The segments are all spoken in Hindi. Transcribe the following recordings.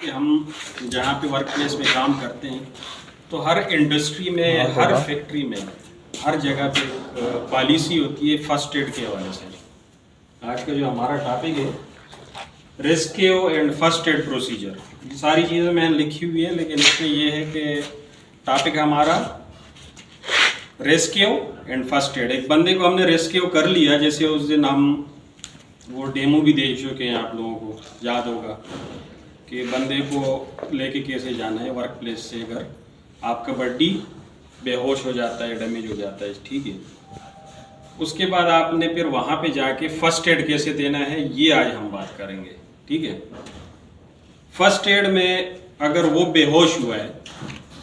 कि हम जहाँ पे वर्क प्लेस में काम करते हैं तो हर इंडस्ट्री में, हर फैक्ट्री में, हर जगह पे पॉलिसी होती है फर्स्ट एड के हवाले से। आज का जो हमारा टॉपिक है rescue and first aid procedure, ये सारी चीज़ें मैंने लिखी हुई है, लेकिन इसमें ये है कि टॉपिक हमारा रेस्क्यू एंड फर्स्ट एड। एक बंदे को हमने रेस्क्यू कर लिया, जैसे उस दिन हम वो डेमो भी दे चुके हैं, आप लोगों को याद होगा कि बंदे को लेके कैसे जाना है वर्क प्लेस से। अगर आपका बॉडी बेहोश हो जाता है, डैमेज हो जाता है, ठीक है, उसके बाद आपने फिर वहाँ पे जाके फर्स्ट एड कैसे देना है, ये आज हम बात करेंगे, ठीक है। फर्स्ट एड में अगर वो बेहोश हुआ है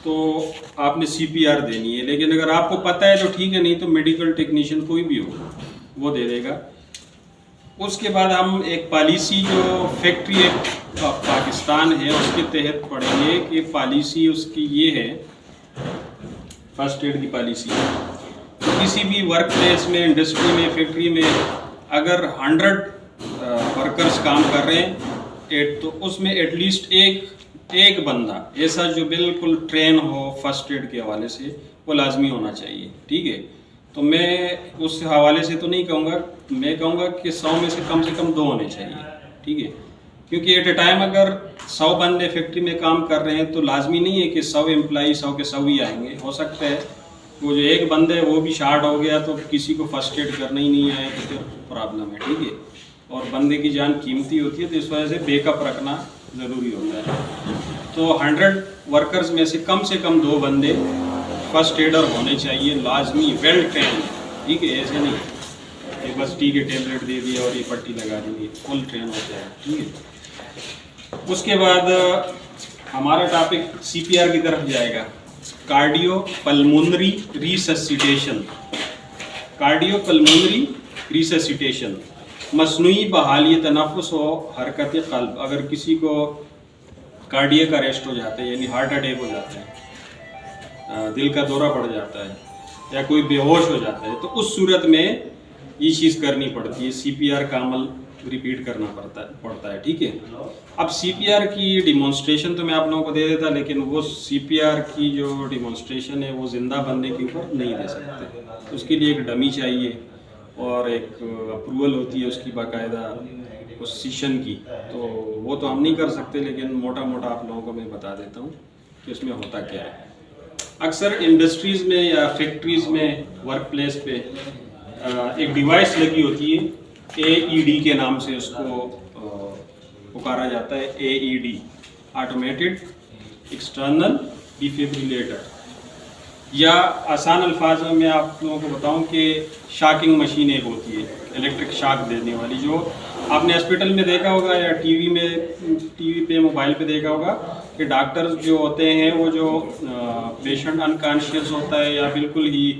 तो आपने सीपीआर देनी है, लेकिन अगर आपको पता है तो ठीक है, नहीं तो मेडिकल टेक्नीशियन कोई भी हो वो दे देगा। उसके बाद हम एक पॉलिसी जो फैक्ट्री एक्ट पाकिस्तान है उसके तहत पढ़ेंगे कि पॉलिसी उसकी ये है, फर्स्ट एड की पॉलिसी। तो किसी भी वर्क प्लेस में, इंडस्ट्री में, फैक्ट्री में अगर 100 वर्कर्स काम कर रहे हैं तो उसमें एटलीस्ट एक बंदा ऐसा जो बिल्कुल ट्रेन हो फर्स्ट एड के हवाले से, वो लाजमी होना चाहिए, ठीक है। तो मैं उस हवाले से तो नहीं कहूँगा, मैं कहूँगा कि 100 में से कम 2 होने चाहिए, ठीक है। क्योंकि एट ए टाइम अगर 100 बंदे फैक्ट्री में काम कर रहे हैं तो लाजमी नहीं है कि 100 एम्प्लाई 100 के 100 ही आएंगे। हो सकता है वो जो एक बंदे वो भी शार्ट हो गया तो किसी को फर्स्ट एड करना ही नहीं आया तो फिर प्रॉब्लम है, ठीक है। और बंदे की जान कीमती होती है, तो इस वजह से बैकअप रखना ज़रूरी होता है। तो 100 वर्कर्स में से कम 2 बंदे फर्स्ट एडर होने चाहिए, लाजमी, वेल ट्रेन, ठीक है। ऐसे नहीं ये बस टी के टेबलेट दे दिया और ये पट्टी लगा दी, फुल ट्रेन होता है, ठीक है। उसके बाद हमारा टॉपिक सीपीआर की तरफ जाएगा, cardio pulmonary resuscitation. Cardio pulmonary resuscitation मसनूई बहाली तनफ़ुस हो हरकत क़ल्ब। अगर किसी को कार्डियक अरेस्ट हो जाता है, यानी हार्ट अटैक हो जाता है, दिल का दौरा पड़ जाता है या कोई बेहोश हो जाता है, तो उस सूरत में ये चीज़ करनी पड़ती है, सीपीआर का अमल रिपीट करना पड़ता है, ठीक है। अब सीपीआर की डिमॉन्स्ट्रेशन तो मैं आप लोगों को दे देता, लेकिन वो सीपीआर की जो डिमॉन्स्ट्रेशन है वो ज़िंदा बंदे के ऊपर नहीं दे सकते। उसके लिए एक डमी चाहिए और एक अप्रूवल होती है उसकी बाकायदा उस सेशन की, तो वो तो हम नहीं कर सकते, लेकिन मोटा मोटा आप लोगों को मैं बता देता हूँ कि उसमें होता क्या है। अक्सर इंडस्ट्रीज़ में या फैक्ट्रीज़ में, वर्क प्लेस पे एक डिवाइस लगी होती है, AED के नाम से उसको पुकारा जाता है। AED, ऑटोमेटेड एक्सटर्नल डिफिब्रिलेटर, या आसान अल्फाज में मैं आप लोगों को बताऊं कि शॉकिंग मशीन एक होती है, इलेक्ट्रिक शॉक देने वाली, जो आपने हॉस्पिटल में देखा होगा या टीवी पे, मोबाइल पे देखा होगा कि डॉक्टर्स जो होते हैं वो जो पेशेंट अनकॉन्शियस होता है या बिल्कुल ही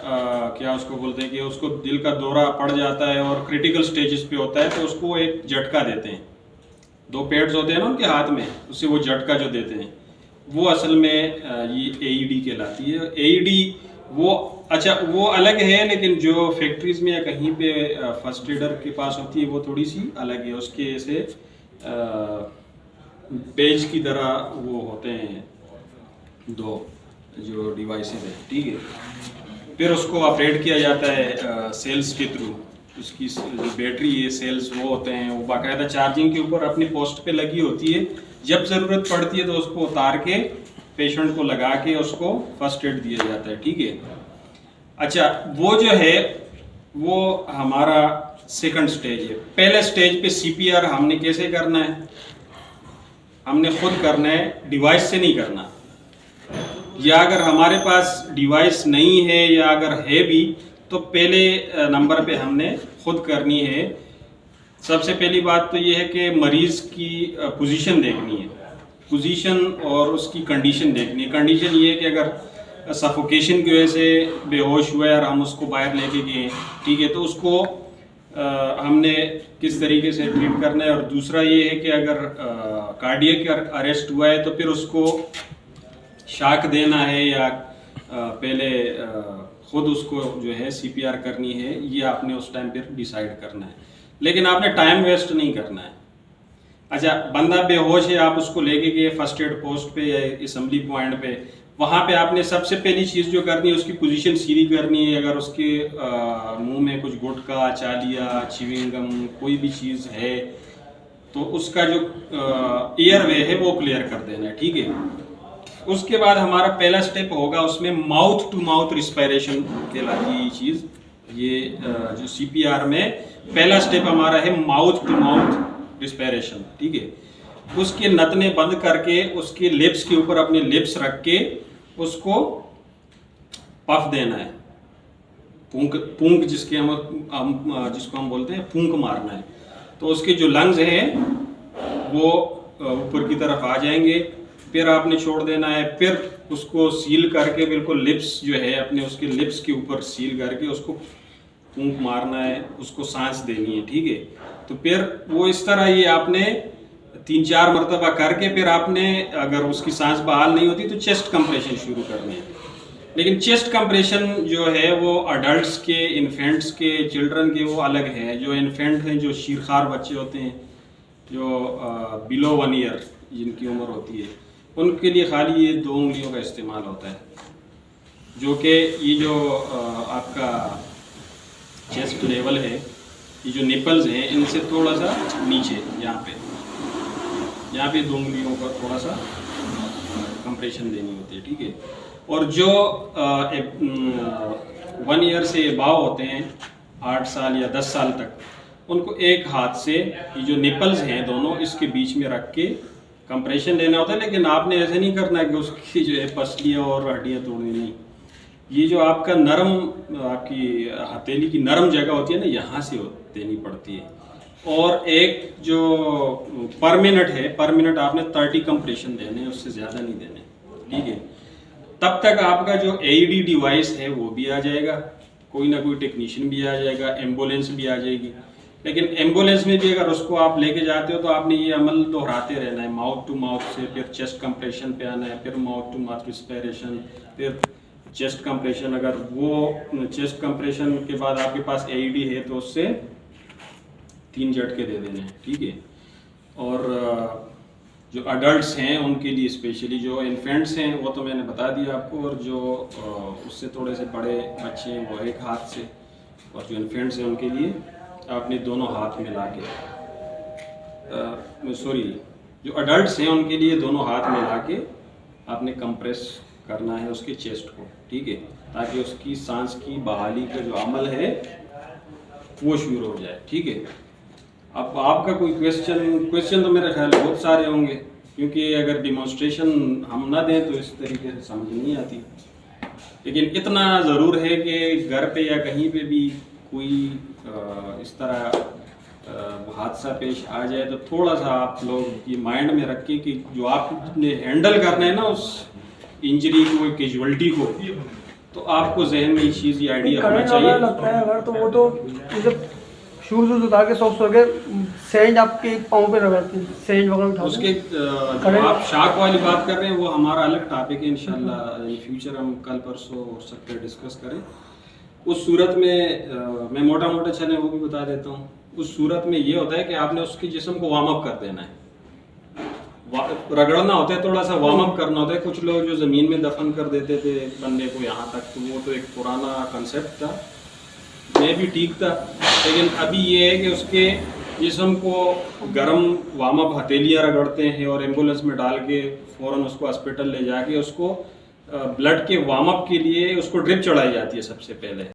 क्या उसको बोलते हैं कि उसको दिल का दौरा पड़ जाता है और क्रिटिकल स्टेजेस पे होता है, तो उसको एक झटका देते हैं। 2 पैड्स होते हैं ना उनके हाथ में, उससे वो झटका जो देते हैं वो असल में ये AED कहलाती है। AED वो अच्छा वो अलग है, लेकिन जो फैक्ट्रीज़ में या कहीं पे फर्स्ट एडर के पास होती है वो थोड़ी सी अलग है। उसके ऐसे पेज की तरह वो होते हैं 2 जो डिवाइसेस है, ठीक है। फिर उसको ऑपरेट किया जाता है सेल्स के थ्रू। उसकी जो बैटरी है, सेल्स वो होते हैं, वो बाकायदा चार्जिंग के ऊपर अपनी पोस्ट पे लगी होती है। जब ज़रूरत पड़ती है तो उसको उतार के पेशेंट को लगा के उसको फर्स्ट एड दिया जाता है, ठीक है। अच्छा, वो जो है वो हमारा सेकंड स्टेज है। पहले स्टेज पे सीपीआर हमने कैसे करना है, हमने खुद करना है, डिवाइस से नहीं करना। या अगर हमारे पास डिवाइस नहीं है या अगर है भी तो पहले नंबर पे हमने खुद करनी है। सबसे पहली बात तो ये है कि मरीज़ की पोजीशन देखनी है, पोजीशन और उसकी कंडीशन देखनी है। कंडीशन ये है कि अगर सफोकेशन की वजह से बेहोश हुआ है और हम उसको बाहर लेके गए, ठीक है, तो उसको हमने किस तरीके से ट्रीट करना है। और दूसरा ये है कि अगर कार्डियक अरेस्ट हुआ है तो फिर उसको शॉक देना है या पहले खुद उसको जो है सीपीआर करनी है, ये आपने उस टाइम पर डिसाइड करना है। लेकिन आपने टाइम वेस्ट नहीं करना है। अच्छा, बंदा बेहोश है, आप उसको लेके गए फर्स्ट एड पोस्ट पे या असेंबली पॉइंट पे, वहां पे आपने सबसे पहली चीज जो करनी है उसकी पोजीशन सीधी करनी है। अगर उसके मुंह में कुछ गुटखा, चालिया, चिविंगम कोई भी चीज है तो उसका जो एयरवे है वो क्लियर कर देना है, ठीक है। उसके बाद हमारा पहला स्टेप होगा उसमें माउथ टू माउथ रिस्पायरेशन कहलाती है ये चीज। ये जो सीपीआर में पहला स्टेप हमारा है माउथ टू माउथ रिस्पायरेशन, ठीक है। उसके नथने बंद करके उसके लिप्स के ऊपर अपने लिप्स रख के उसको पफ देना है, फूंक जिसको हम बोलते हैं फूंक मारना है। तो उसके जो लंग्स हैं वो ऊपर की तरफ आ जाएंगे, फिर आपने छोड़ देना है, फिर उसको सील करके बिल्कुल लिप्स जो है अपने उसके लिप्स के ऊपर सील करके उसको फूंक मारना है, उसको सांस देनी है, ठीक है। तो फिर वो इस तरह ये आपने 3-4 मरतबा करके फिर आपने अगर उसकी सांस बहाल नहीं होती तो चेस्ट कंप्रेशन शुरू करनी है। लेकिन चेस्ट कंप्रेशन जो है वो अडल्ट्स के, इन्फेंट्स के, चिल्ड्रन के वो अलग है। जो इन्फेंट हैं, जो शीरखार बच्चे होते हैं, जो बिलो 1 ईयर जिनकी उम्र होती है, उनके लिए खाली ये 2 उंगलियों का इस्तेमाल होता है, जो कि ये जो आपका चेस्ट लेवल है, ये जो निपल्स हैं इनसे थोड़ा सा नीचे यहाँ पे 2 उंगलियों का थोड़ा सा कंप्रेशन देनी होती है, ठीक है। और जो 1 ईयर से अबाव होते हैं, 8 साल या 10 साल तक, उनको एक हाथ से ये जो निपल्स हैं दोनों इसके बीच में रख के कंप्रेशन देना होता है। लेकिन आपने ऐसे नहीं करना कि उसकी जो है पसलियाँ और हड्डियाँ तोड़नी, नहीं। ये जो आपका नरम, आपकी हथेली की नरम जगह होती है ना, यहाँ से देनी पड़ती है। और एक जो पर मिनट आपने 30 कंप्रेशन देने, उससे ज़्यादा नहीं देने, ठीक है। तब तक आपका जो एईडी डिवाइस है वो भी आ जाएगा, कोई ना कोई टेक्नीशियन भी आ जाएगा, एम्बुलेंस भी आ जाएगी। लेकिन एम्बुलेंस में भी अगर उसको आप लेके जाते हो तो आपने ये अमल दोहराते रहना है, माउथ टू माउथ से, फिर चेस्ट कंप्रेशन पे आना है, फिर माउथ टू माउथ रिस्पायरेशन, फिर चेस्ट कंप्रेशन। अगर वो चेस्ट कंप्रेशन के बाद आपके पास एईडी है तो उससे 3 झटके दे देने हैं, ठीक है। और जो अडल्ट्स हैं उनके लिए स्पेशली, जो इन्फेंट्स हैं वो तो मैंने बता दिया आपको, और जो उससे थोड़े से बड़े बच्चे हैं वो एक हाथ से, और जो इन्फेंट्स हैं उनके लिए आपने दोनों हाथ मिला के, जो अडल्ट्स हैं उनके लिए दोनों हाथ मिला के आपने कंप्रेस करना है उसके चेस्ट को, ठीक है, ताकि उसकी सांस की बहाली का जो अमल है वो शुरू हो जाए, ठीक है। अब आपका कोई क्वेश्चन तो मेरे ख्याल बहुत सारे होंगे, क्योंकि अगर डिमॉन्स्ट्रेशन हम ना दें तो इस तरीके से समझ नहीं आती। लेकिन इतना ज़रूर है कि घर पे या कहीं पे भी कोई इस तरह हादसा पेश आ जाए तो थोड़ा सा आप लोग ये माइंड में रखें कि जो आपने हैंडल करना है ना उस इंजरी को, कैजुअलिटी को, तो आपको जहन में ये चीज़, ये आइडिया होना चाहिए। लगता है अगर तो वो तो जब शूज उतार के सॉक्स वगैरह सैंड आपके पाँव पे रगड़ते हैं, सैंड वगैरह उठा उसके जो आप शाक वाली बात कर रहे हैं वो हमारा अलग टॉपिक है, इंशाल्लाह इन फ्यूचर हम कल परसों हो सकते हैं डिस्कस करें। उस सूरत में मैं मोटा चले वो भी बता देता हूँ। उस सूरत में ये होता है कि आपने उसके जिस्म को वार्म अप कर देना है, रगड़ना होता है, थोड़ा सा वार्म अप करना होता है। कुछ लोग जो ज़मीन में दफन कर देते थे बंदे को यहाँ तक, तो वो तो एक पुराना कंसेप्ट था, मैं भी ठीक था। लेकिन अभी ये है कि उसके जिस्म को गर्म वार्म अप हथेलियाँ रगड़ते हैं और एम्बुलेंस में डाल के फ़ौरन उसको हॉस्पिटल ले जाके उसको ब्लड के वार्म अप के लिए उसको ड्रिप चढ़ाई जाती है सबसे पहले।